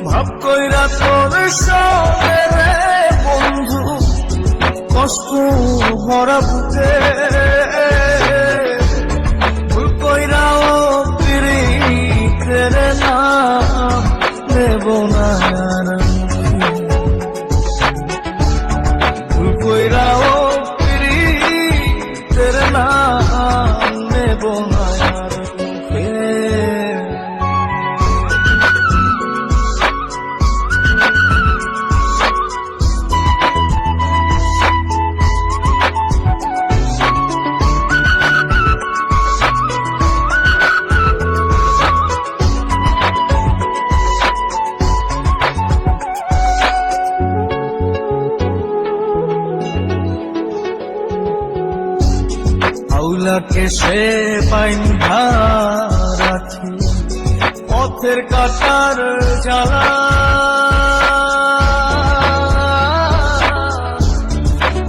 ভাব কইরা তোর সঙ্গে রে বন্ধু কষ্ট ভরা বুকে ভুল কইরাও পিরিতের নাম নেব না আর ভুল কইরাও পিরিতের নাম নেব না আর আউলাকে সে বাইন্ধা রাখি পথের কাটার জ্বালা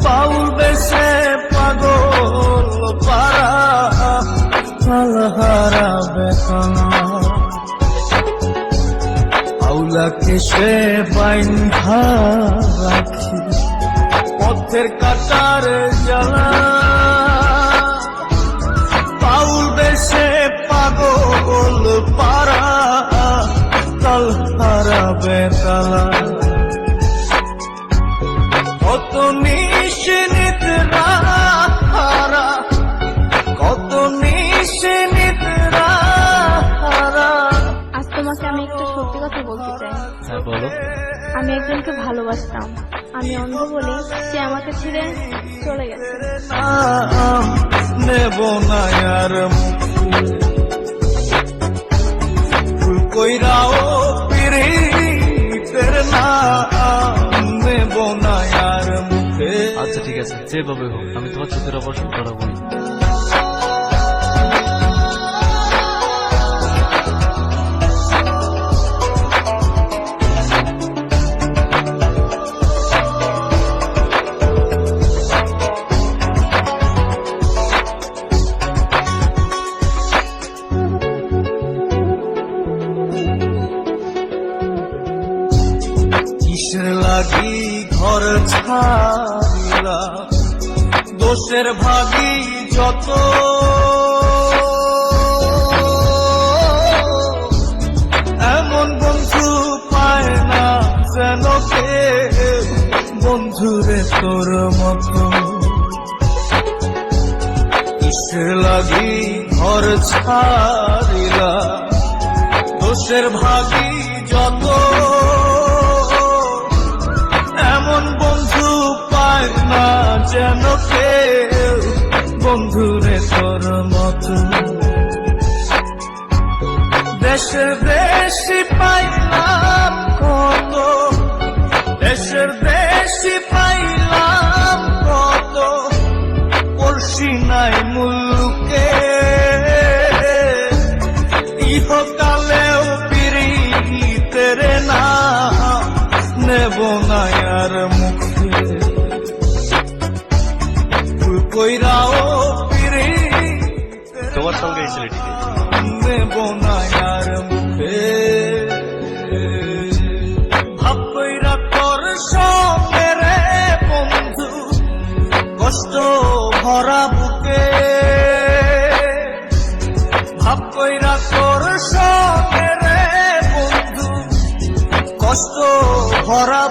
পাউল বেশে পাগল পারা হারা বেতনা আউলাকে সে বাইন্ধা রাখি পথের কাটার জ্বালা সে পাগল পারা তাল হারা বেতালা কত নিশ্চিত হারা কত নিশ্চিত হারা। আজ তোমাকে আমি একটা সত্যি কথা বলতে চাই। হ্যাঁ বলো। আমি একজনকে ভালোবাসতাম, আমি অন্ধ বলে সে আমাকে ছেড়ে চলে গেছে। নেব না আর ভুল কইরাও পিরিতের নাম নেব না আর মুখে। আচ্ছা ঠিক আছে, যেভাবে হোক আমি তোমার চোখের অপারেশন করাবোই। কিসের লাগি ঘর ছাড়িলা দোষের ভাগী যত এমন বন্ধু পায় না যেন কে বন্ধুরে তোর মতো। কিসের লাগি ঘর ছাড়িলা দোষের ভাগী যত এমন বন্ধু পায় না যেন কে বন্ধুরে তোর মতো। দেশের দেশি পাইলাম কত দেশের দেশি পাইলাম কত পড়শি নাই মুলুকে ইহকালেও পিরিতের নাম নেব না আর মুখে ভুল কইরাও পিরিতের তোমার সঙ্গে এই ছেলেটিকে নেব না আর মুখে। ভাব কইরা তোর সঙ্গে রে বন্ধু কষ্ট ভরা বুকে ভাব কইরা তোর সঙ্গে রে বন্ধু কষ্ট ভরা